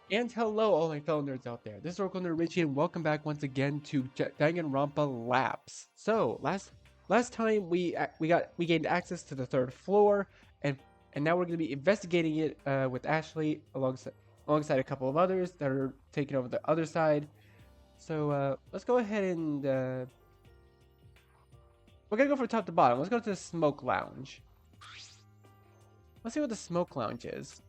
And hello, all my fellow nerds out there. This is Oracle Nerd Richie, and welcome back once again to Danganronpa Lapse. So last time we gained access to the third floor, and now we're going to be investigating it with Ashley alongside a couple of others that are taking over the other side. So let's go ahead and we're gonna go from top to bottom. Let's go to the smoke lounge. Let's see what the smoke lounge is.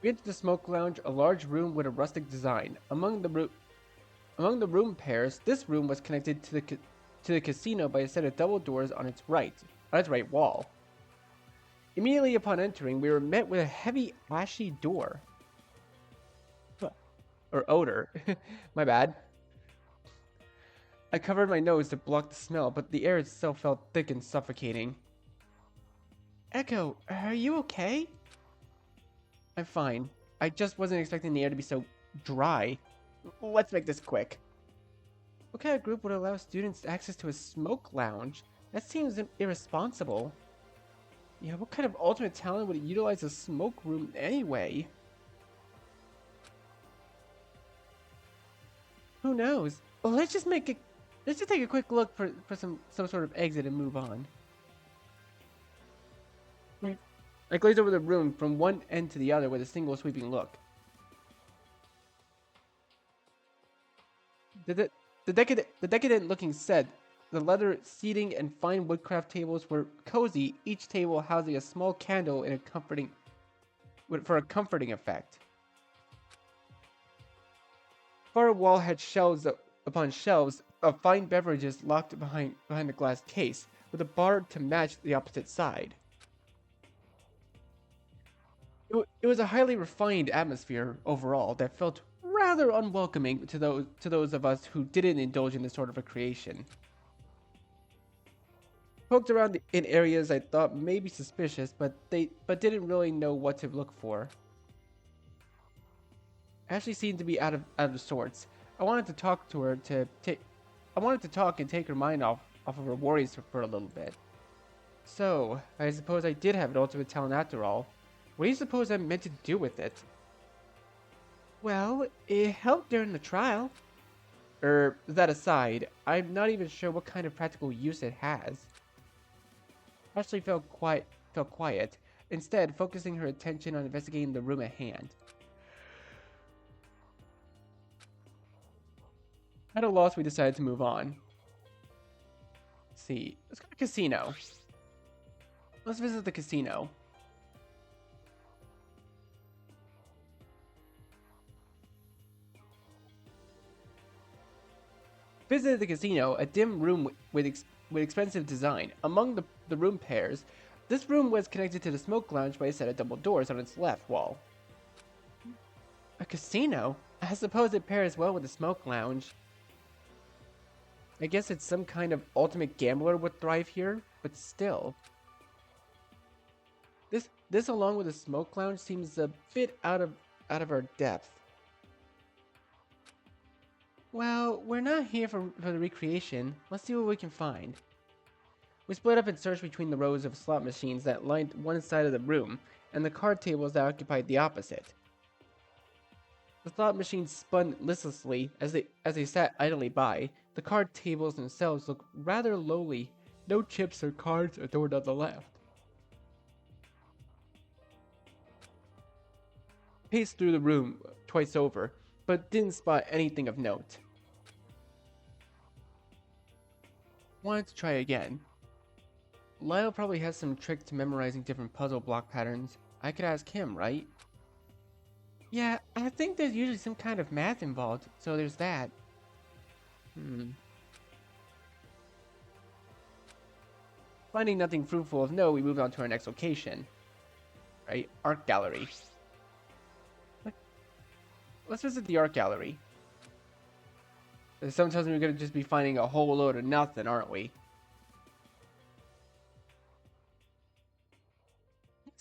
We enter the smoke lounge, a large room with a rustic design. Among the room pairs, this room was connected to the casino by a set of double doors on its right wall. Immediately upon entering, we were met with a heavy, ashy door. Or odor. My bad. I covered my nose to block the smell, but the air itself felt thick and suffocating. Echo, are you okay? I'm fine. I just wasn't expecting the air to be so dry. Let's make this quick. What kind of group would allow students access to a smoke lounge? That seems irresponsible. Yeah, what kind of ultimate talent would utilize a smoke room anyway? Who knows? Well, let's just take a quick look for some sort of exit and move on. I glazed over the room from one end to the other with a single sweeping look. The decadent looking set, the leather seating and fine woodcraft tables were cozy, each table housing a small candle for a comforting effect. Far wall had shelves upon shelves of fine beverages locked behind a glass case, with a bar to match the opposite side. It was a highly refined atmosphere overall that felt rather unwelcoming to those of us who didn't indulge in this sort of recreation. Poked around in areas I thought may be suspicious, but didn't really know what to look for. Ashley seemed to be out of sorts. I wanted to talk to her to take. I wanted to talk and take her mind off of her worries for a little bit. So, I suppose I did have an ultimate talent after all. What do you suppose I meant to do with it? Well, it helped during the trial. That aside, I'm not even sure what kind of practical use it has. Ashley felt quiet, instead focusing her attention on investigating the room at hand. At a loss, we decided to move on. Let's see. Let's go to the casino. Let's visit the casino. Visited the casino, a dim room with expensive design. Among the room pairs, this room was connected to the smoke lounge by a set of double doors on its left wall. A casino? I suppose it pairs well with the smoke lounge. I guess it's some kind of ultimate gambler would thrive here, but still. This along with the smoke lounge seems a bit out of our depth. Well, we're not here for the recreation. Let's see what we can find. We split up and searched between the rows of slot machines that lined one side of the room and the card tables that occupied the opposite. The slot machines spun listlessly as they sat idly by. The card tables themselves looked rather lowly. No chips or cards adored on the left. Paced through the room twice over, but didn't spot anything of note. Wanted to try again. Lyle probably has some trick to memorizing different puzzle block patterns. I could ask him, right? Yeah, I think there's usually some kind of math involved, so there's that. Finding nothing fruitful of note, we moved on to our next location. Right? Art gallery. Let's visit the art gallery. Sometimes we're gonna just be finding a whole load of nothing, aren't we?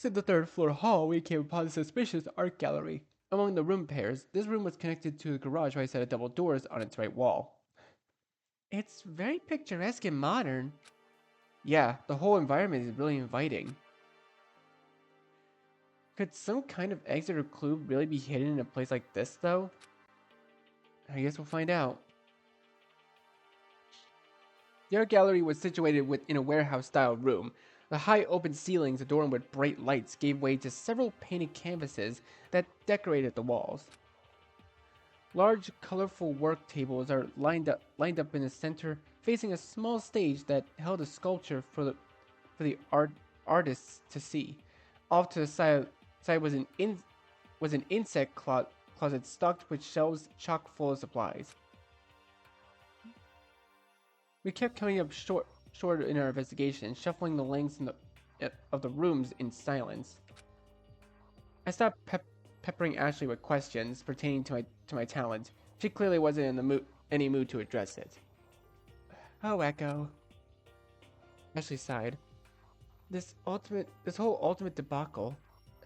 In the third floor hall, we came upon the suspicious art gallery. Among the room pairs, this room was connected to the garage by a set of double doors on its right wall. It's very picturesque and modern. Yeah, the whole environment is really inviting. Could some kind of exit or clue really be hidden in a place like this, though? I guess we'll find out. The art gallery was situated within a warehouse-style room. The high open ceilings adorned with bright lights gave way to several painted canvases that decorated the walls. Large, colorful work tables are lined up in the center, facing a small stage that held a sculpture for the artists to see. Off to the side was an closet stocked with shelves chock full of supplies. We kept coming up short in our investigation, shuffling the lengths of the rooms in silence. I stopped peppering Ashley with questions pertaining to my talent. She clearly wasn't in any mood to address it. Oh, Echo. Ashley sighed. This whole ultimate debacle,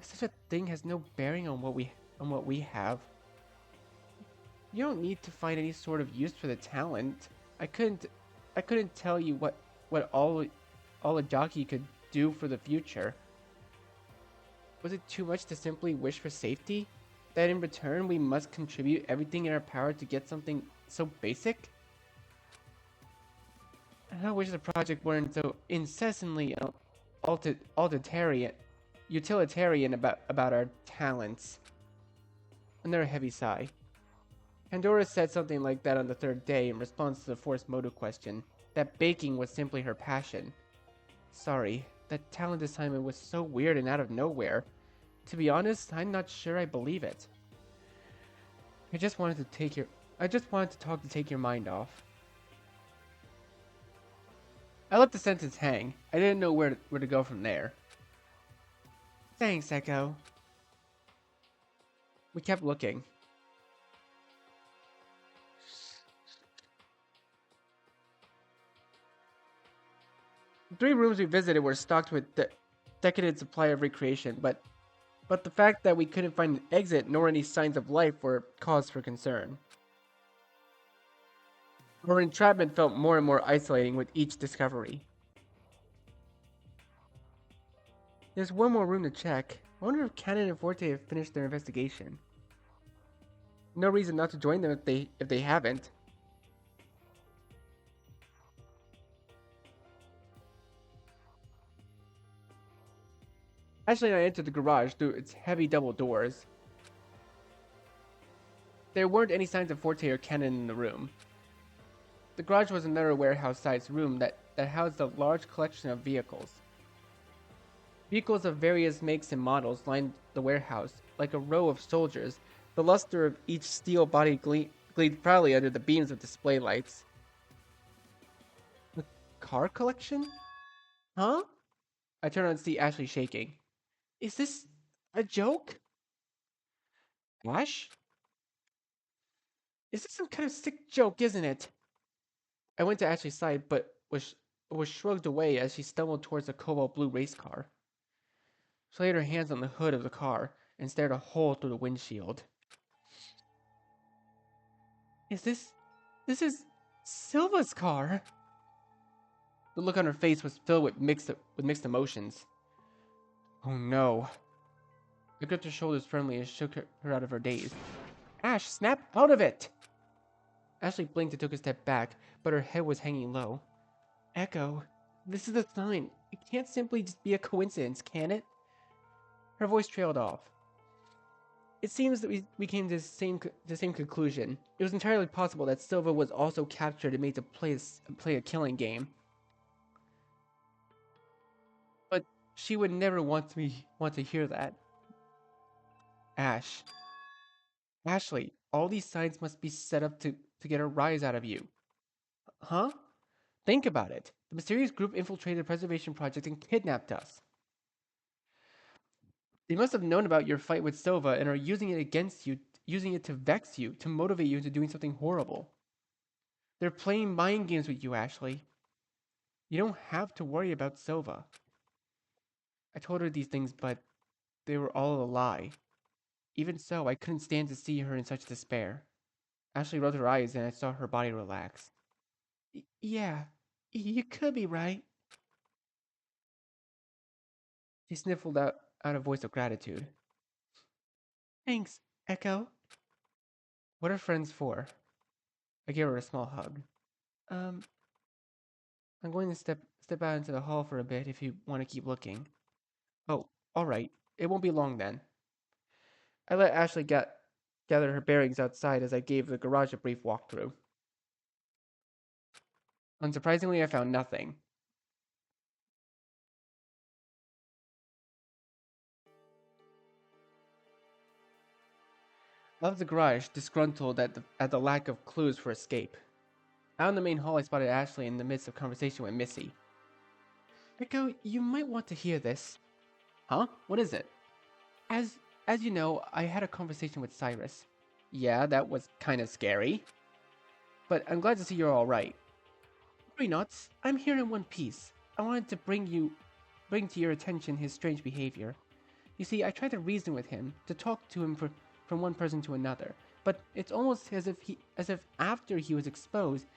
such a thing has no bearing on what we have. You don't need to find any sort of use for the talent. I couldn't, I couldn't tell you what all a jockey could do for the future. Was it too much to simply wish for safety? That in return we must contribute everything in our power to get something so basic? I wish the project weren't so incessantly utilitarian about our talents. Another heavy sigh. Pandora said something like that on the third day in response to the forced motive question, that baking was simply her passion. Sorry, that talent assignment was so weird and out of nowhere. To be honest, I'm not sure I believe it. I just wanted to take your I just wanted to talk to take your mind off. I let the sentence hang. I didn't know where to go from there. Thanks, Echo. We kept looking. The three rooms we visited were stocked with decadent supply of recreation, but the fact that we couldn't find an exit nor any signs of life were cause for concern. Our entrapment felt more and more isolating with each discovery. There's one more room to check. I wonder if Cannon and Forte have finished their investigation. No reason not to join them if they haven't. Ashley and I entered the garage through its heavy double doors. There weren't any signs of Forte or Cannon in the room. The garage was another warehouse-sized room that housed a large collection of vehicles. Vehicles of various makes and models lined the warehouse like a row of soldiers. The luster of each steel body gleamed proudly under the beams of display lights. The car collection? Huh? I turned around to see Ashley shaking. Is this a joke? Ash? Is this some kind of sick joke, isn't it? I went to Ashley's side, but was shrugged away as she stumbled towards a cobalt blue race car. She laid her hands on the hood of the car and stared a hole through the windshield. Is this is Silva's car? The look on her face was filled with mixed emotions. Oh no. I gripped her shoulders firmly and shook her out of her daze. Ash, snap out of it! Ashley blinked and took a step back, but her head was hanging low. Echo, this is a sign. It can't simply just be a coincidence, can it? Her voice trailed off. It seems that we came to the same conclusion. It was entirely possible that Silva was also captured and made to play a killing game. But she would never want to hear that. Ash. Ashley, all these signs must be set up to get a rise out of you. Huh? Think about it. The mysterious group infiltrated the preservation project and kidnapped us. They must have known about your fight with Silva and are using it against you, using it to vex you, to motivate you into doing something horrible. They're playing mind games with you, Ashley. You don't have to worry about Silva. I told her these things, but they were all a lie. Even so, I couldn't stand to see her in such despair. Ashley rubbed her eyes and I saw her body relax. Yeah, you could be right. He sniffled out a voice of gratitude. Thanks, Echo. What are friends for? I gave her a small hug. Um, I'm going to step out into the hall for a bit if you want to keep looking. Oh, all right. It won't be long then. I let Ashley gather her bearings outside as I gave the garage a brief walkthrough. Unsurprisingly, I found nothing. I left the garage, disgruntled at the lack of clues for escape. Out in the main hall, I spotted Ashley in the midst of conversation with Missy. Echo, you might want to hear this. Huh? What is it? As as you know, I had a conversation with Cyrus. Yeah, that was kind of scary. But I'm glad to see you're all right. Worry not. I'm here in one piece. I wanted to bring to your attention his strange behavior. You see, I tried to reason with him, to talk to him from one person to another, but it's almost as if after he was exposed,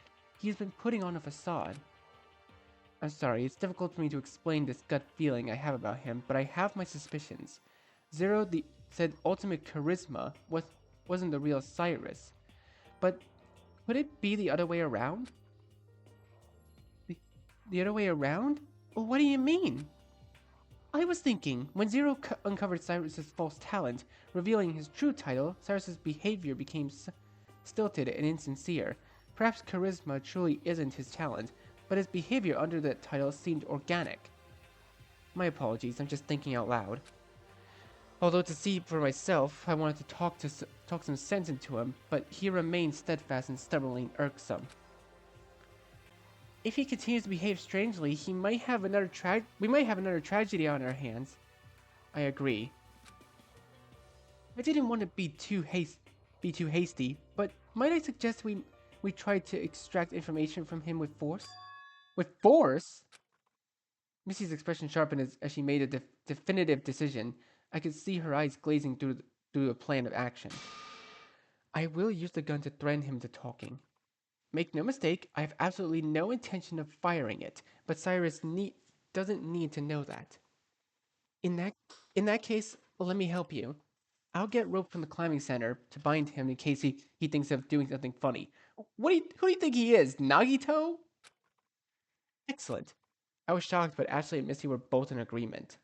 he's been putting on a facade. I'm sorry, it's difficult for me to explain this gut feeling I have about him, but I have my suspicions. Said ultimate charisma wasn't the real Cyrus, but could it be the other way around? The, the other way around? Well, what do you mean? I was thinking, when Zero uncovered Cyrus's false talent, revealing his true title, Cyrus's behavior became stilted and insincere. Perhaps charisma truly isn't his talent, but his behavior under that title seemed organic. My apologies, I'm just thinking out loud. Although to see for myself, I wanted to talk some sense into him, but he remained steadfast and stubbornly irksome. If he continues to behave strangely, we might have another tragedy on our hands. I agree. I didn't want to be too hasty, but might I suggest we try to extract information from him with force? With force? Missy's expression sharpened as she made a definitive decision. I could see her eyes glazing through a plan of action. I will use the gun to threaten him to talking. Make no mistake, I have absolutely no intention of firing it, but Cyrus doesn't need to know that. In that case, let me help you. I'll get rope from the climbing center to bind him in case he thinks of doing something funny. Who do you think he is, Nagito? Excellent. I was shocked, but Ashley and Missy were both in agreement.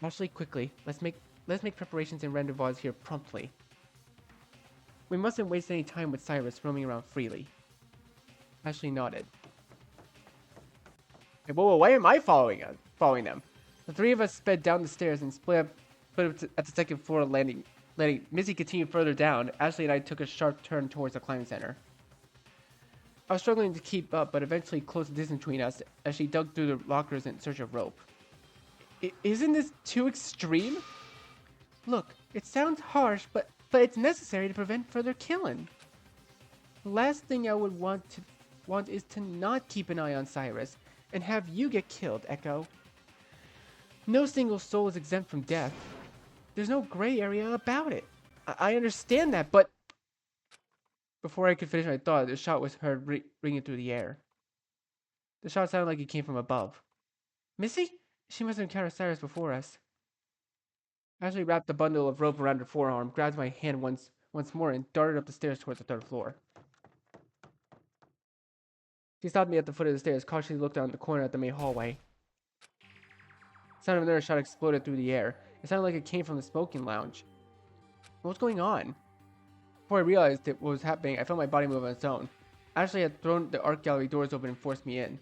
Ashley, quickly, let's make preparations and rendezvous here promptly. We mustn't waste any time with Cyrus roaming around freely. Ashley nodded. Hey, whoa, why am I following them? The three of us sped down the stairs and split up at the second floor landing. Missy continued further down. Ashley and I took a sharp turn towards the climbing center. I was struggling to keep up, but eventually closed the distance between us as she dug through the lockers in search of rope. Isn't this too extreme? Look, it sounds harsh, but it's necessary to prevent further killing. The last thing I would want is to not keep an eye on Cyrus and have you get killed, Echo. No single soul is exempt from death. There's no gray area about it. I understand that, but... Before I could finish my thought, a shot was heard ringing through the air. The shot sounded like it came from above. Missy? She must have encountered Cyrus before us. Ashley wrapped the bundle of rope around her forearm, grabbed my hand once more, and darted up the stairs towards the third floor. She stopped me at the foot of the stairs, cautiously looked down the corner at the main hallway. The sound of another shot exploded through the air. It sounded like it came from the smoking lounge. What's going on? Before I realized what was happening, I felt my body move on its own. Ashley had thrown the art gallery doors open and forced me in.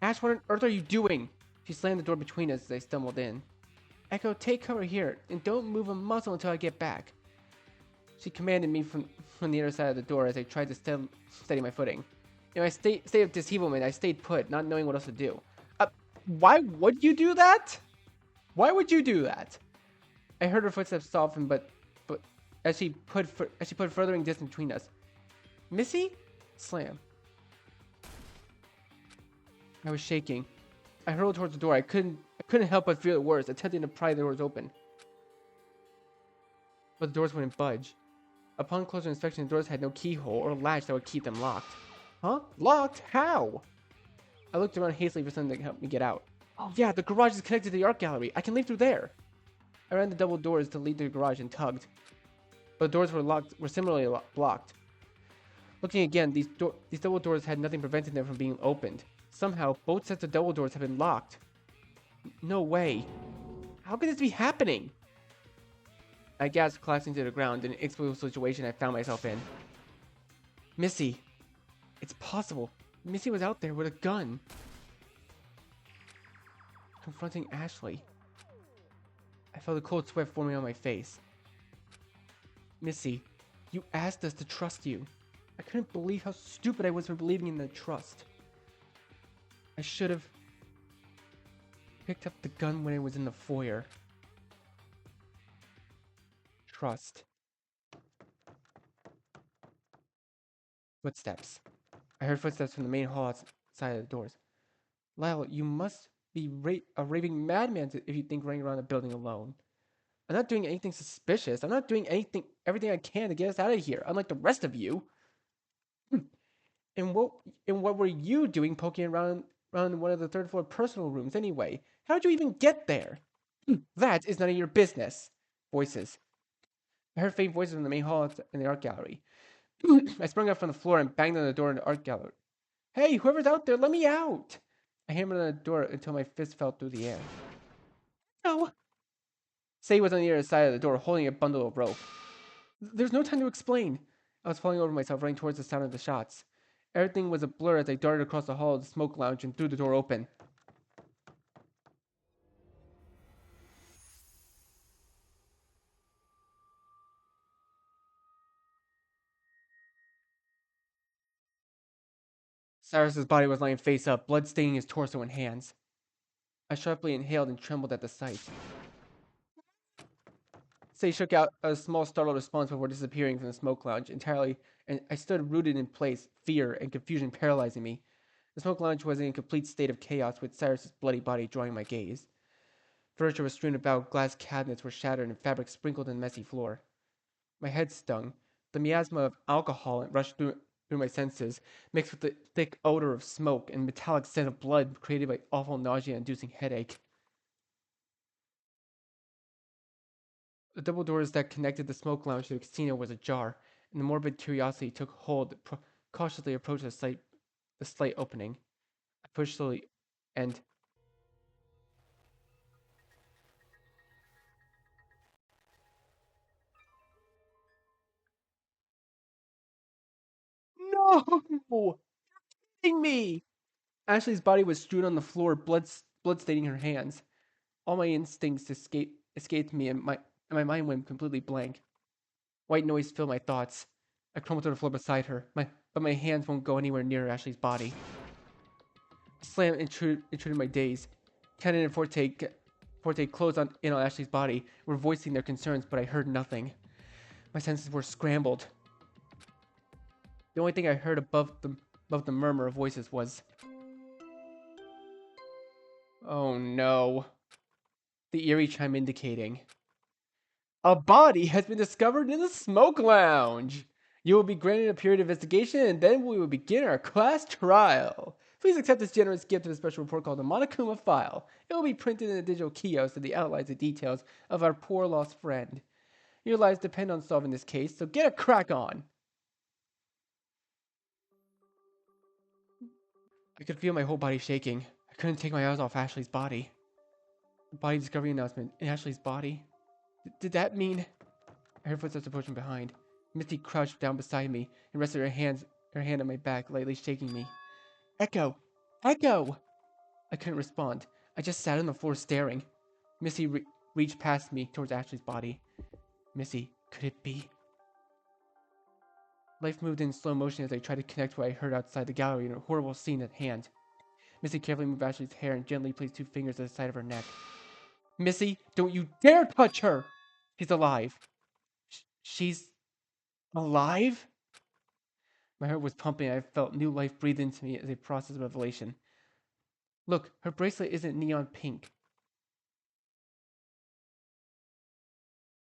Ash, what on earth are you doing? She slammed the door between us as I stumbled in. Echo, take cover here, and don't move a muscle until I get back. She commanded me from the other side of the door as I tried to steady my footing. In my state of dishevelment, I stayed put, not knowing what else to do. Why would you do that? Why would you do that? I heard her footsteps soften, but as she put furthering distance between us. Missy? Slam. I was shaking. I hurled towards the door. I couldn't help but feel it worse, attempting to pry the doors open. But the doors wouldn't budge. Upon closer inspection, the doors had no keyhole or latch that would keep them locked. Huh? Locked? How? I looked around hastily for something to help me get out. Oh yeah, the garage is connected to the art gallery. I can leave through there. I ran the double doors to lead to the garage and tugged. But the doors were similarly blocked. Looking again, these double doors had nothing preventing them from being opened. Somehow, both sets of double doors had been locked. No way. How could this be happening? I gasped, collapsing to the ground in an inexplicable situation I found myself in. Missy. It's possible. Missy was out there with a gun. Confronting Ashley. I felt a cold sweat forming on my face. Missy, you asked us to trust you. I couldn't believe how stupid I was for believing in that trust. I should have picked up the gun when it was in the foyer. Trust. Footsteps. I heard footsteps from the main hall outside of the doors. Lyle, you must be a raving madman if you think running around the building alone. I'm not doing anything suspicious. I'm not doing everything I can to get us out of here, unlike the rest of you. And what were you doing poking around one of the third floor personal rooms anyway? How'd you even get there? That is none of your business. Voices. I heard faint voices from the main hall in the art gallery. I sprung up from the floor and banged on the door in the art gallery. Hey, whoever's out there, let me out! I hammered on the door until my fist fell through the air. No! Say was on the other side of the door, holding a bundle of rope. There's no time to explain. I was falling over myself, running towards the sound of the shots. Everything was a blur as I darted across the hall of the smoke lounge and threw the door open. Cyrus's body was lying face up, blood staining his torso and hands. I sharply inhaled and trembled at the sight. Say shook out a small startled response before disappearing from the smoke lounge entirely, and I stood rooted in place, fear and confusion paralyzing me. The smoke lounge was in a complete state of chaos, with Cyrus's bloody body drawing my gaze. Furniture was strewn about, glass cabinets were shattered, and fabric sprinkled in the messy floor. My head stung. The miasma of alcohol rushed through my senses, mixed with the thick odor of smoke and metallic scent of blood created by awful nausea-inducing headache. The double doors that connected the smoke lounge to the casino was ajar, and the morbid curiosity took hold, cautiously approached the slight opening. I pushed slowly, and no! Hitting me! Ashley's body was strewn on the floor, blood staining her hands. All my instincts escaped me, and my mind went completely blank. White noise filled my thoughts. I crumbled to the floor beside her, but my hands won't go anywhere near Ashley's body. A slam intruded my daze. Cannon and Forte closed in on Ashley's body, were voicing their concerns, but I heard nothing. My senses were scrambled. The only thing I heard above the murmur of voices was, "Oh no." The eerie chime indicating, "A body has been discovered in the smoke lounge. You will be granted a period of investigation, and then we will begin our class trial. Please accept this generous gift of a special report called the Monokuma File. It will be printed in a digital kiosk with the outlines and details of our poor lost friend. Your lives depend on solving this case, so get a crack on." I could feel my whole body shaking. I couldn't take my eyes off Ashley's body. The body discovery announcement in Ashley's body. Did that mean... I heard footsteps approaching behind. Misty crouched down beside me and rested her hand on my back, lightly shaking me. "Echo! Echo!" I couldn't respond. I just sat on the floor staring. Missy reached past me towards Ashley's body. Missy, could it be? Life moved in slow motion as I tried to connect what I heard outside the gallery and a horrible scene at hand. Missy carefully moved Ashley's hair and gently placed 2 fingers at the side of her neck. "Missy, don't you dare touch her! She's alive." She's alive? My heart was pumping and I felt new life breathe into me as a process of revelation. Look, her bracelet isn't neon pink.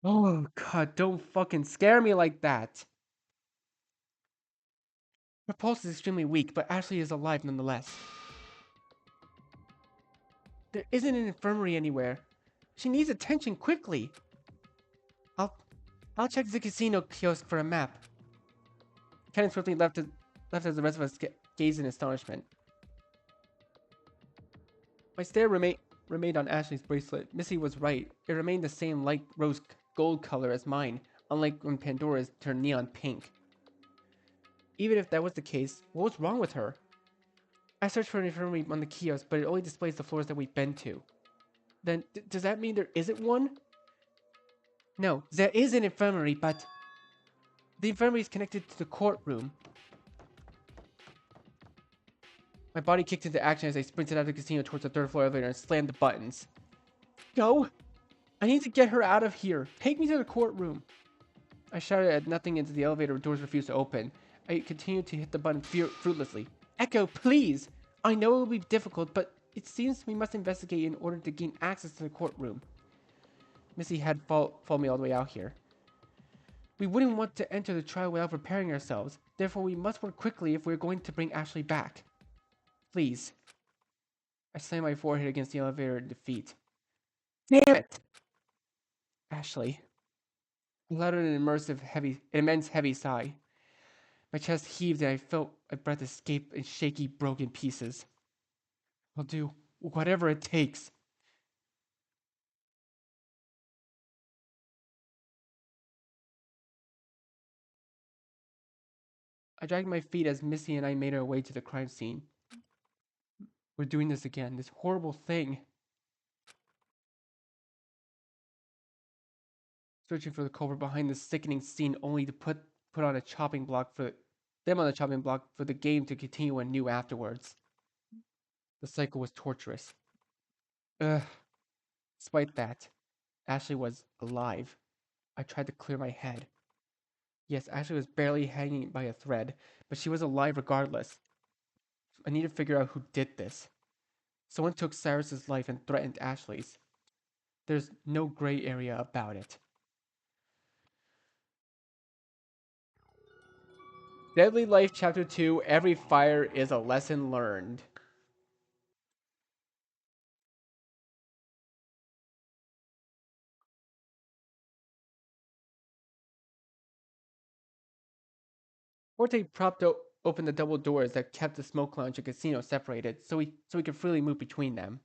Oh god, don't fucking scare me like that. Her pulse is extremely weak, but Ashley is alive nonetheless. There isn't an infirmary anywhere. She needs attention quickly. I'll I'll check the casino kiosk for a map. Ken swiftly left as the rest of us gazed in astonishment. My stare remained on Ashley's bracelet. Missy was right. It remained the same light rose gold color as mine, unlike when Pandora's turned neon pink. Even if that was the case, what was wrong with her? I searched for an infirmary on the kiosk, but it only displays the floors that we've been to. Then, does that mean there isn't one? No, there is an infirmary, but the infirmary is connected to the courtroom. My body kicked into action as I sprinted out of the casino towards the third floor elevator and slammed the buttons. Go! I need to get her out of here. Take me to the courtroom. I shouted at nothing into the elevator doors refused to open. I continued to hit the button fruitlessly. Echo, please! I know it will be difficult, but it seems we must investigate in order to gain access to the courtroom. Missy had followed me all the way out here. We wouldn't want to enter the trial without preparing ourselves. Therefore, we must work quickly if we're going to bring Ashley back. Please. I slammed my forehead against the elevator in defeat. Damn it! Ashley. I let out an immense heavy sigh. My chest heaved and I felt my breath escape in shaky, broken pieces. I'll do whatever it takes. I dragged my feet as Missy and I made our way to the crime scene. We're doing this again, this horrible thing. Searching for the culprit behind this sickening scene only to put on a chopping block for them on the chopping block for the game to continue anew afterwards. The cycle was torturous. Despite that, Ashley was alive. I tried to clear my head. Yes, Ashley was barely hanging by a thread, but she was alive regardless. I need to figure out who did this. Someone took Cyrus's life and threatened Ashley's. There's no gray area about it. Deadly Life Chapter 2, Every Fire is a Lesson Learned. Forte propped open the double doors that kept the smoke lounge and casino separated, so we could freely move between them.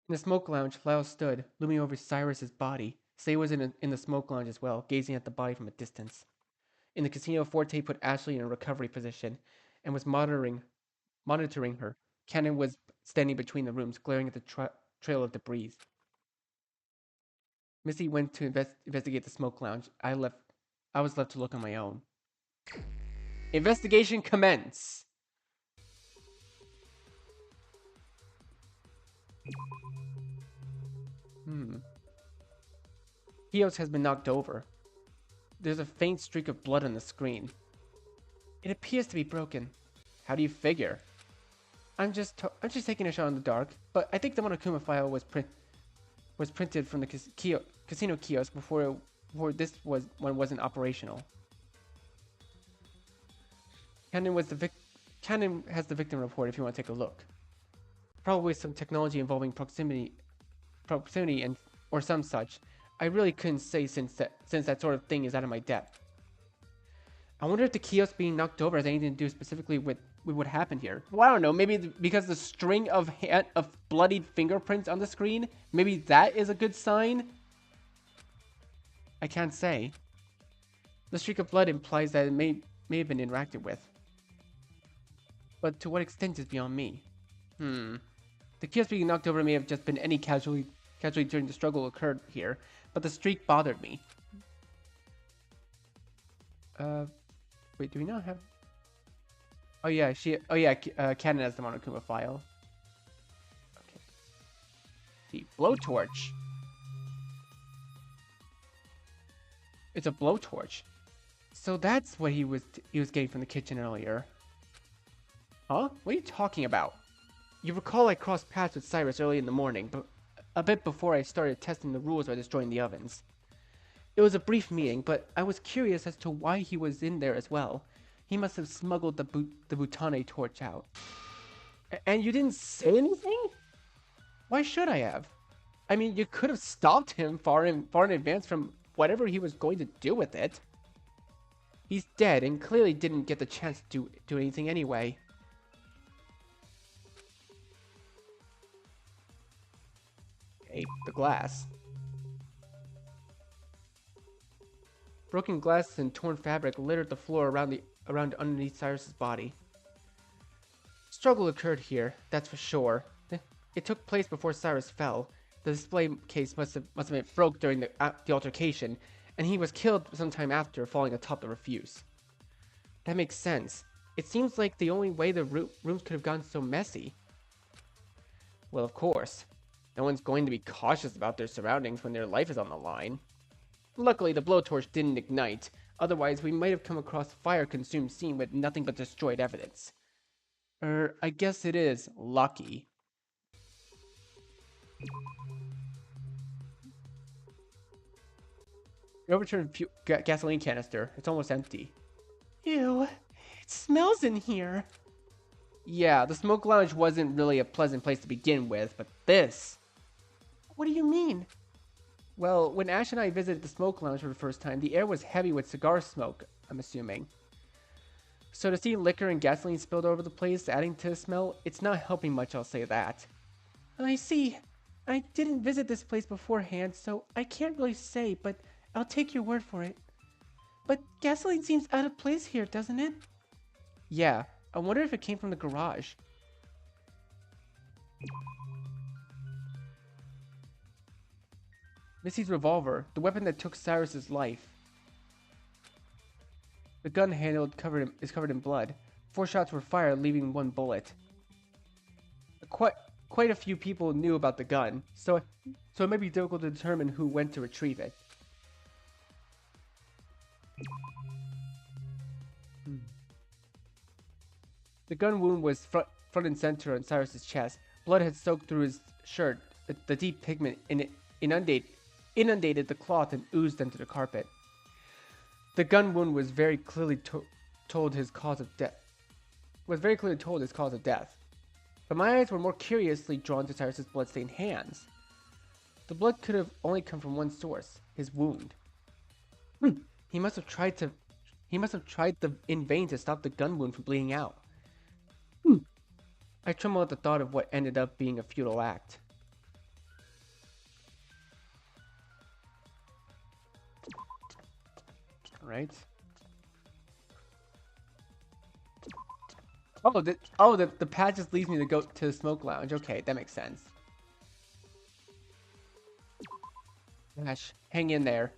In the smoke lounge, Lyle stood, looming over Cyrus's body. Say was in the smoke lounge as well, gazing at the body from a distance. In the casino, Forte put Ashley in a recovery position and was monitoring her. Cannon was standing between the rooms, glaring at the trail of debris. Missy went to investigate the smoke lounge. I was left to look on my own. Investigation commence. Kiosk has been knocked over. There's a faint streak of blood on the screen. It appears to be broken. How do you figure? I'm just taking a shot in the dark, but I think the Monokuma file was printed from the casino kiosk before this wasn't operational. Cannon has the victim report if you want to take a look. Probably some technology involving proximity and or some such. I really couldn't say since that sort of thing is out of my depth. I wonder if the kiosk being knocked over has anything to do specifically with what happened here. Well, I don't know. Maybe because the string of bloodied fingerprints on the screen, maybe that is a good sign. I can't say. The streak of blood implies that it may have been interacted with. But to what extent is beyond me. The kiosk being knocked over may have just been any casualty during the struggle occurred here, but the streak bothered me. Wait, do we not have... Oh yeah, Cannon has the Monokuma file. Okay. The blowtorch. It's a blowtorch. So that's what he was getting from the kitchen earlier. Huh? What are you talking about? You recall I crossed paths with Cyrus early in the morning, but a bit before I started testing the rules by destroying the ovens. It was a brief meeting, but I was curious as to why he was in there as well. He must have smuggled the Butane torch out. And you didn't say anything? Why should I have? I mean, you could have stopped him far in advance from whatever he was going to do with it. He's dead and clearly didn't get the chance to do anything anyway. Okay, the glass. Broken glass and torn fabric littered the floor around underneath Cyrus's body. Struggle occurred here, that's for sure. It took place before Cyrus fell. The display case must have been broke during the altercation, and he was killed sometime after falling atop the refuse. That makes sense. It seems like the only way the rooms could have gotten so messy. Well, of course. No one's going to be cautious about their surroundings when their life is on the line. Luckily, the blowtorch didn't ignite. Otherwise, we might have come across a fire-consumed scene with nothing but destroyed evidence. I guess it is lucky. The overturned gasoline canister. It's almost empty. Ew, it smells in here. Yeah, the smoke lounge wasn't really a pleasant place to begin with, but this... What do you mean? Well, when Ash and I visited the smoke lounge for the first time, the air was heavy with cigar smoke, I'm assuming. So to see liquor and gasoline spilled over the place, adding to the smell, it's not helping much, I'll say that. I see. I didn't visit this place beforehand, so I can't really say, but I'll take your word for it. But gasoline seems out of place here, doesn't it? Yeah, I wonder if it came from the garage. Missy's revolver, the weapon that took Cyrus's life. The gun handle is covered in blood. 4 shots were fired, leaving 1 bullet. Quite a few people knew about the gun, so it might be difficult to determine who went to retrieve it. The gun wound was front and center on Cyrus's chest. Blood had soaked through his shirt. The deep pigment inundated the cloth and oozed onto the carpet. The gun wound was very clearly told his cause of death. But my eyes were more curiously drawn to Cyrus's bloodstained hands. The blood could have only come from one source: his wound. He must have tried in vain to stop the gun wound from bleeding out. I tremble at the thought of what ended up being a futile act. Right. The path just leads me to go to the smoke lounge. Okay, that makes sense. Ash, hang in there.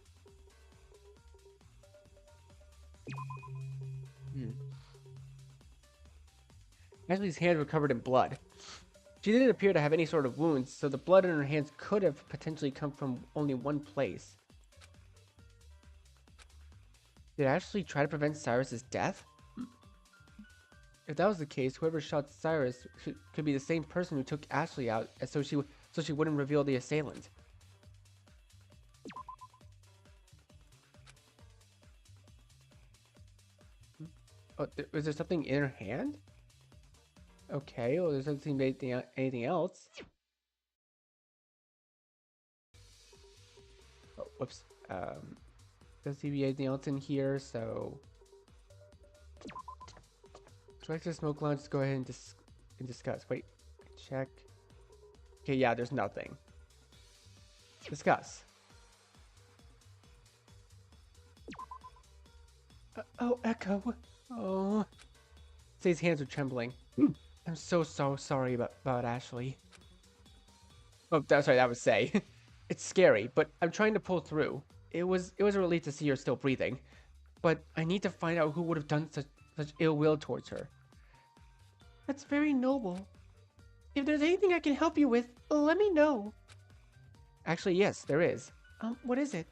Ashley's hands were covered in blood. She didn't appear to have any sort of wounds, so the blood in her hands could have potentially come from only one place. Did Ashley try to prevent Cyrus's death? If that was the case, whoever shot Cyrus could be the same person who took Ashley out, so she wouldn't reveal the assailant. Oh, was there something in her hand? Okay, well, there doesn't seem to be anything else. Oh, whoops. Doesn't seem to be anything else in here, so... Direct to the smoke lounge, let's go ahead and discuss. Wait, check. Okay, yeah, there's nothing. Discuss. Oh, Echo. Oh. Say's hands are trembling. I'm so sorry about Ashley. Oh, that's right, that was Say. It's scary, but I'm trying to pull through. It was a relief to see her still breathing. But I need to find out who would have done such ill will towards her. That's very noble. If there's anything I can help you with, let me know. Actually, yes, there is. What is it?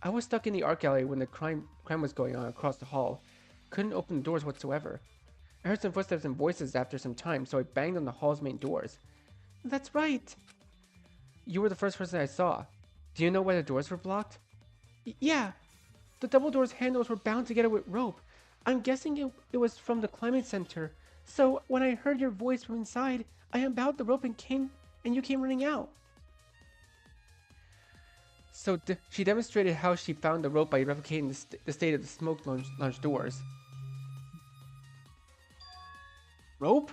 I was stuck in the art gallery when the crime was going on across the hall. Couldn't open the doors whatsoever. I heard some footsteps and voices after some time, so I banged on the hall's main doors. That's right. You were the first person I saw. Do you know why the doors were blocked? Yeah. The double doors handles were bound together with rope. I'm guessing it was from the climbing center. So when I heard your voice from inside, I unbound the rope and you came running out. So she demonstrated how she found the rope by replicating the state of the smoke lounge doors. Rope?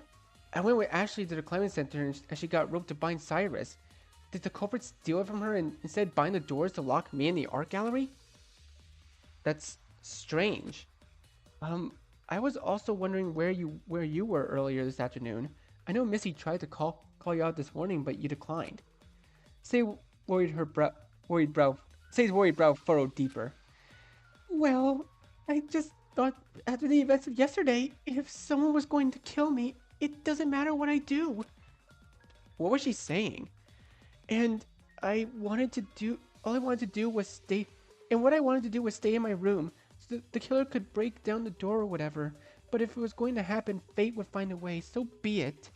I went with Ashley to the climbing center and she got rope to bind Cyrus. Did the culprit steal it from her and instead bind the doors to lock me in the art gallery? That's strange. Um, I was also wondering where you were earlier this afternoon. I know Missy tried to call you out this morning, but you declined. Say worried her brow worried brow Say's worried brow furrowed deeper. Well, I just thought after the events of yesterday, if someone was going to kill me, it doesn't matter what I do. What was she saying? And I wanted to do all I wanted to do was stay and what I wanted to do was stay in my room. So the killer could break down the door or whatever. But if it was going to happen, fate would find a way, so be it.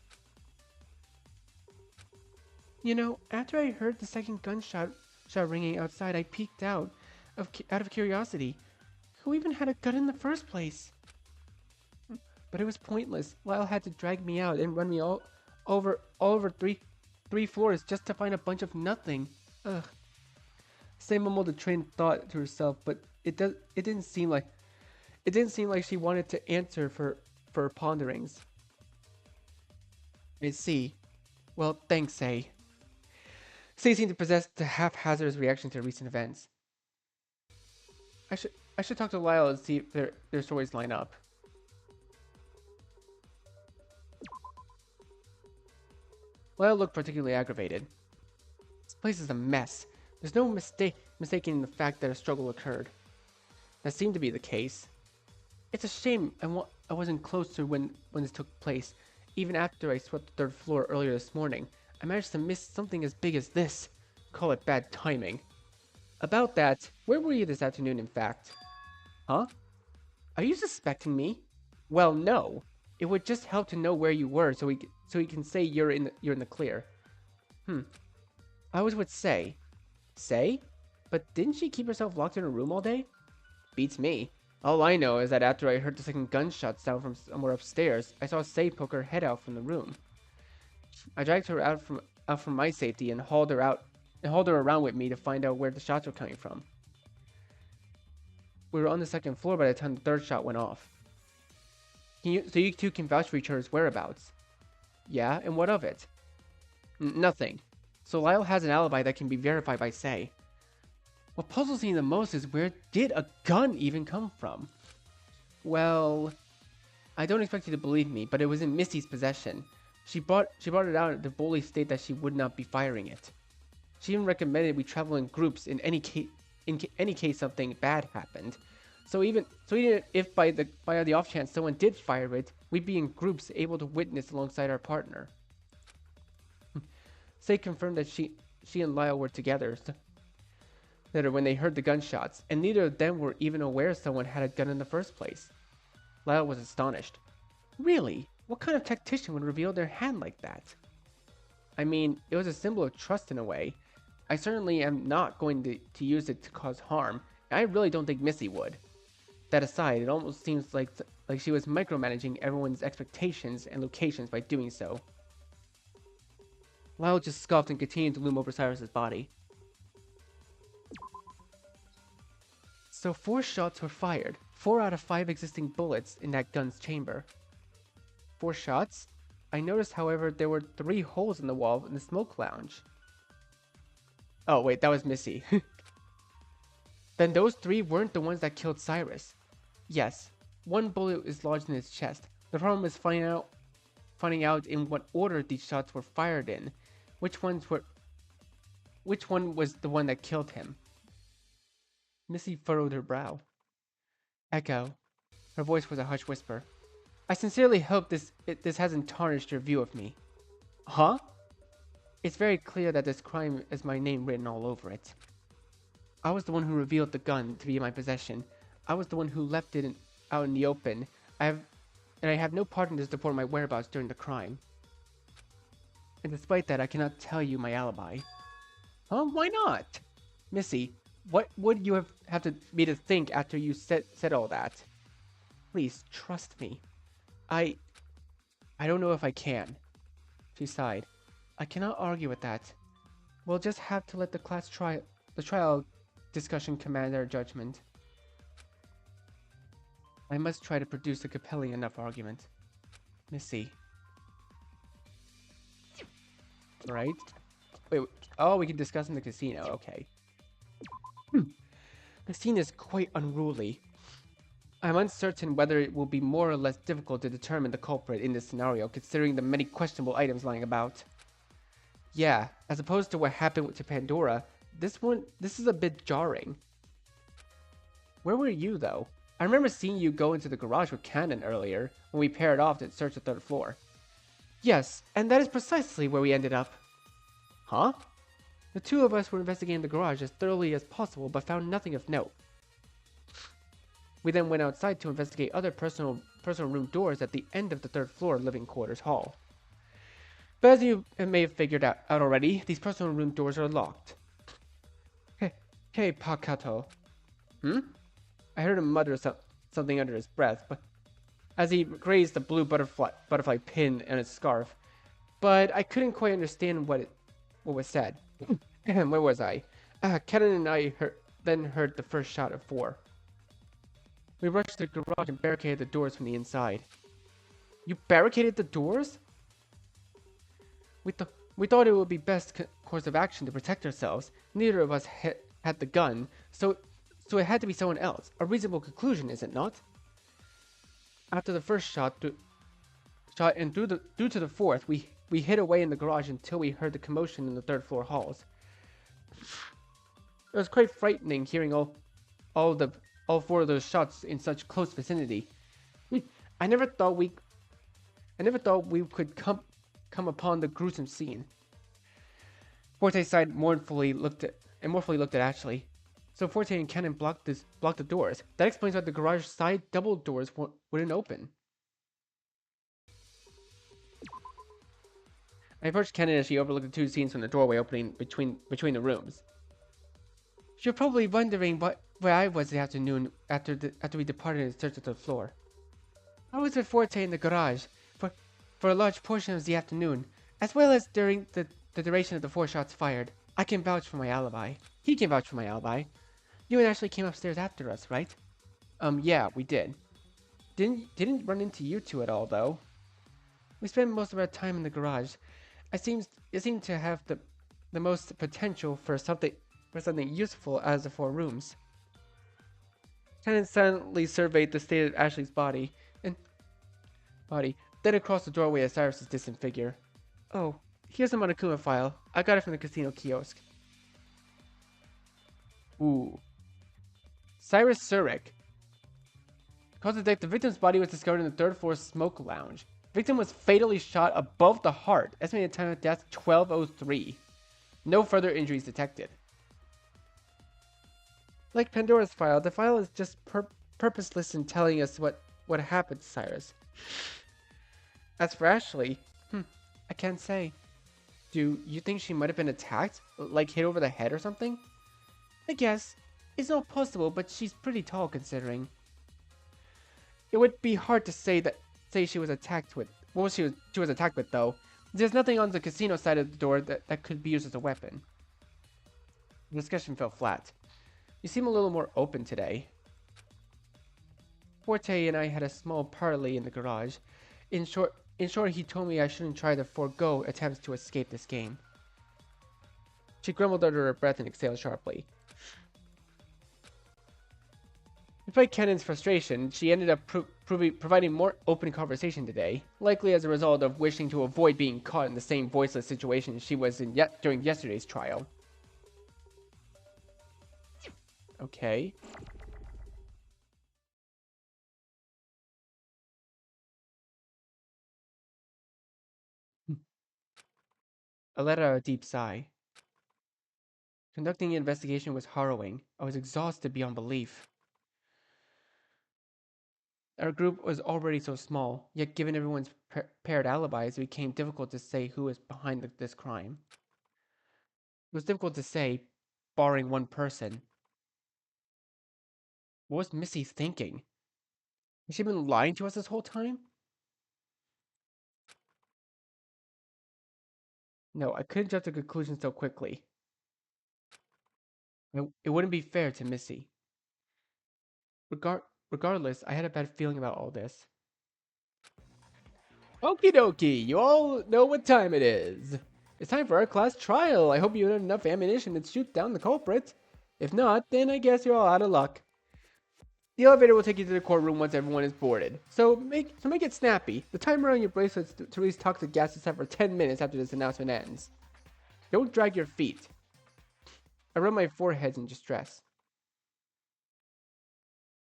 You know, after I heard the second gunshot ringing outside, I peeked out of curiosity. Who even had a gun in the first place? But it was pointless. Lyle had to drag me out and run me all over three floors just to find a bunch of nothing. Ugh. Say mumbled a train of thought to herself, but it didn't seem like she wanted to answer for her ponderings. I see. Well, thanks, Say. Say seemed to possess the haphazard reaction to recent events. I should talk to Lyle and see if their stories line up. Lyle looked particularly aggravated. This place is a mess. There's no mistaking the fact that a struggle occurred. That seemed to be the case. It's a shame I wasn't close to when this took place. Even after I swept the third floor earlier this morning, I managed to miss something as big as this. Call it bad timing. About that, where were you this afternoon, in fact? Huh? Are you suspecting me? Well, no. It would just help to know where you were so we can say you're in the clear. I was with Say. Say? But didn't she keep herself locked in her room all day? Beats me. All I know is that after I heard the second gunshot sound from somewhere upstairs, I saw Say poke her head out from the room. I dragged her out from my safety and hauled her around with me to find out where the shots were coming from. We were on the second floor by the time the third shot went off. So you two can vouch for each other's whereabouts? Yeah, and what of it? Nothing. So Lyle has an alibi that can be verified by Say. What puzzles me the most is where did a gun even come from? Well, I don't expect you to believe me, but it was in Misty's possession. She brought it out in the bully state that she would not be firing it. She even recommended we travel in groups in any case something bad happened. So even if by the off chance someone did fire it, we'd be in groups able to witness alongside our partner. Say confirmed that she and Lyle were together when they heard the gunshots, and neither of them were even aware someone had a gun in the first place. Lyle was astonished. Really? What kind of tactician would reveal their hand like that? I mean, it was a symbol of trust in a way. I certainly am not going to use it to cause harm, and I really don't think Missy would. That aside, it almost seems like she was micromanaging everyone's expectations and locations by doing so. Lyle just scoffed and continued to loom over Cyrus's body. So 4 shots were fired, 4 out of 5 existing bullets in that gun's chamber. 4 shots? I noticed, however, there were 3 holes in the wall in the smoke lounge. Oh wait, that was Missy. Then those 3 weren't the ones that killed Cyrus. Yes, 1 bullet is lodged in his chest. The problem is finding out in what order these shots were fired in. Which one was the one that killed him? Missy furrowed her brow. Echo. Her voice was a hushed whisper. I sincerely hope this hasn't tarnished your view of me. Huh? It's very clear that this crime has my name written all over it. I was the one who revealed the gun to be in my possession. I was the one who left it out in the open. I have no part in this report my whereabouts during the crime. And despite that, I cannot tell you my alibi. Huh? Why not? Missy, what would you have me to think after you said all that? Please, trust me. I don't know if I can. She sighed. I cannot argue with that. We'll just have to let the trial discussion command our judgment. I must try to produce a compelling enough argument. Missy. Right? Wait, oh, we can discuss in the casino. Okay. The scene is quite unruly. I'm uncertain whether it will be more or less difficult to determine the culprit in this scenario, considering the many questionable items lying about. Yeah, as opposed to what happened to Pandora, this is a bit jarring. Where were you, though? I remember seeing you go into the garage with Cannon earlier, when we paired off to search the third floor. Yes, and that is precisely where we ended up. Huh? The two of us were investigating the garage as thoroughly as possible, but found nothing of note. We then went outside to investigate other personal room doors at the end of the third floor living quarters hall. But as you may have figured out already, these personal room doors are locked. Hey, Pakato. Hmm? I heard him mutter something under his breath, but as he grazed the blue butterfly pin and its scarf, but I couldn't quite understand what was said. Where was I? Kenan and I then heard the first shot of 4. We rushed to the garage and barricaded the doors from the inside. You barricaded the doors? We thought it would be best course of action to protect ourselves. Neither of us had the gun, so it had to be someone else. A reasonable conclusion, is it not? After the first shot and due to the fourth, we hid away in the garage until we heard the commotion in the third floor halls. It was quite frightening hearing all 4 of those shots in such close vicinity. I never thought we could come upon the gruesome scene. Forte sighed mournfully looked at Ashley. So Forte and Cannon blocked the doors. That explains why the garage side double doors wouldn't open. I approached Cannon as she overlooked the 2 scenes from the doorway opening between the rooms. You're probably wondering where I was the afternoon after we departed in search of the floor. I was with Forte in the garage for a large portion of the afternoon, as well as during the duration of the 4 shots fired. I can vouch for my alibi. He can vouch for my alibi. You and Ashley came upstairs after us, right? Yeah, we did. Didn't run into you 2 at all, though. We spent most of our time in the garage. It seemed to have the most potential for something useful out of the 4 rooms. Tennant silently surveyed the state of Ashley's body, then across the doorway at Cyrus's distant figure. Oh, here's the Monokuma file. I got it from the casino kiosk. Ooh. Cyrus Surik. Cause of death, the victim's body was discovered in the 3rd floor smoke lounge. Victim was fatally shot above the heart. Estimated time of death 12:03. No further injuries detected. Like Pandora's file, the file is just purposeless in telling us what happened to Cyrus. As for Ashley, I can't say. Do you think she might have been attacked? Like hit over the head or something? I guess. It's not possible, but she's pretty tall considering. It would be hard to say she was attacked with what she was attacked with though. There's nothing on the casino side of the door that could be used as a weapon. The discussion fell flat. You seem a little more open today. Forte and I had a small parley in the garage. In short, he told me I shouldn't try to forego attempts to escape this game. She grumbled under her breath and exhaled sharply. Despite Cannon's frustration, she ended up providing more open conversation today, likely as a result of wishing to avoid being caught in the same voiceless situation she was in during yesterday's trial. Okay. I let out a deep sigh. Conducting the investigation was harrowing. I was exhausted beyond belief. Our group was already so small, yet given everyone's paired alibis, it became difficult to say who was behind this crime. It was difficult to say, barring one person. What was Missy thinking? Has she been lying to us this whole time? No, I couldn't jump to conclusions so quickly. It wouldn't be fair to Missy. Regardless, I had a bad feeling about all this. Okie dokie, you all know what time it is. It's time for our class trial. I hope you have enough ammunition to shoot down the culprit. If not, then I guess you're all out of luck. The elevator will take you to the courtroom once everyone is boarded. So make it snappy. The timer on your bracelets to release toxic gas is set for 10 minutes after this announcement ends. Don't drag your feet. I rub my forehead in distress.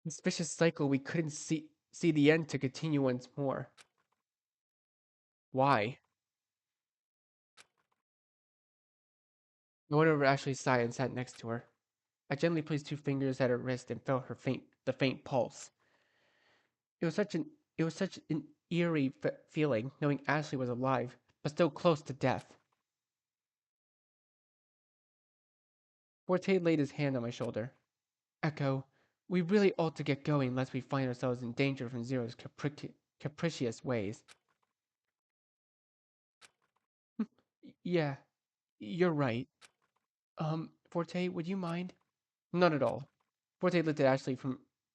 This vicious cycle we couldn't see the end to continue once more. Why? I went over to Ashley's side and sat next to her. I gently placed 2 fingers at her wrist and felt the faint pulse. It was such an eerie feeling knowing Ashley was alive, but still close to death. Forte laid his hand on my shoulder. Echo, we really ought to get going lest we find ourselves in danger from Zero's capricious ways. Yeah, you're right. Forte, would you mind? Not at all. Forte lifted Ashley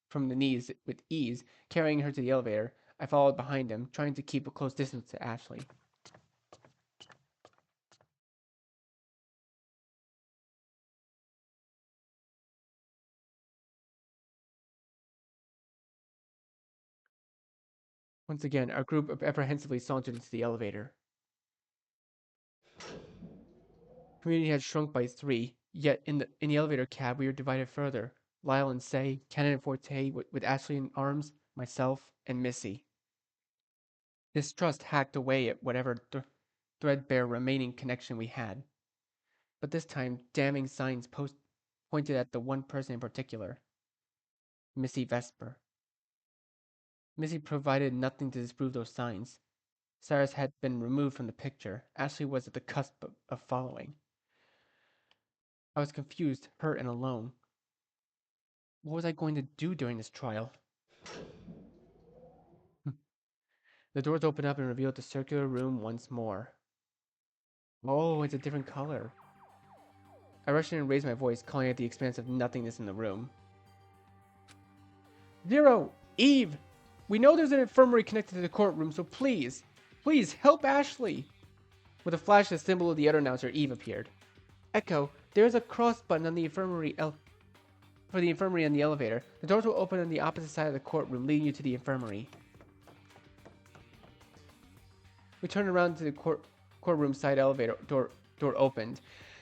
from the knees with ease, carrying her to the elevator. I followed behind him, trying to keep a close distance to Ashley. Once again, our group apprehensively sauntered into the elevator. Community had shrunk by 3, yet in the elevator cab we were divided further. Lyle and Say, Cannon and Forte, with Ashley in arms, myself, and Missy. Distrust hacked away at whatever threadbare remaining connection we had. But this time, damning signs pointed at the one person in particular. Missy Vesper. Missy provided nothing to disprove those signs. Cyrus had been removed from the picture. Ashley was at the cusp of following. I was confused, hurt, and alone. What was I going to do during this trial? The doors opened up and revealed the circular room once more. Oh, it's a different color. I rushed in and raised my voice, calling out the expanse of nothingness in the room. Zero! Eve! We know there's an infirmary connected to the courtroom, so please help Ashley! With a flash, the symbol of the other announcer, Eve, appeared. Echo, there is a cross button on the infirmary for the infirmary on the elevator. The doors will open on the opposite side of the courtroom, leading you to the infirmary. We turned around to the courtroom side elevator door opened.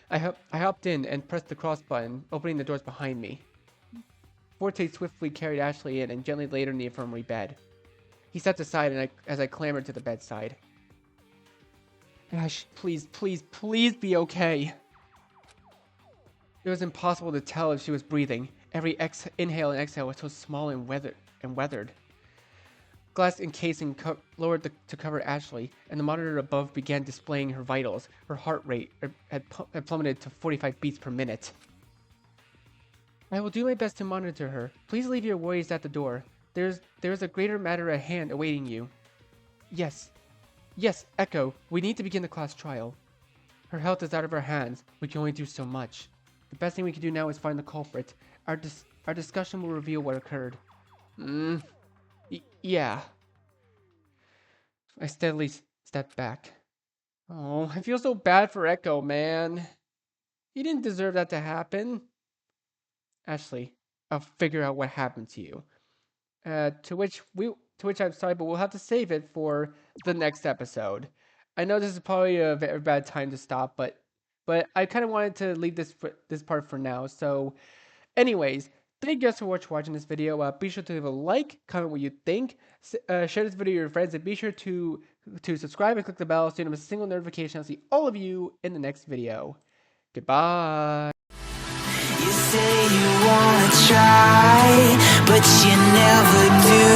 I hopped in and pressed the cross button, opening the doors behind me. Forte swiftly carried Ashley in and gently laid her in the infirmary bed. He stepped aside as I clambered to the bedside. Ash, please be okay. It was impossible to tell if she was breathing. Every inhale and exhale was so small and weathered. Glass encasing lowered to cover Ashley, and the monitor above began displaying her vitals. Her heart rate had plummeted to 45 beats per minute. I will do my best to monitor her. Please leave your worries at the door. There is a greater matter at hand awaiting you. Yes, Echo, we need to begin the class trial. Her health is out of our hands. We can only do so much. The best thing we can do now is find the culprit. Our discussion will reveal what occurred. Yeah. I steadily stepped back. Oh, I feel so bad for Echo, man. He didn't deserve that to happen. Ashley, I'll figure out what happened to you. To which I'm sorry, but we'll have to save it for the next episode. I know this is probably a very bad time to stop, but I kind of wanted to leave this part for now. So, anyways, thank you guys so much for watching this video. Be sure to leave a like, comment what you think, share this video with your friends, and be sure to subscribe and click the bell so you don't miss a single notification. I'll see all of you in the next video. Goodbye. You say you wanna try, but you never do.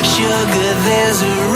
Sugar, there's a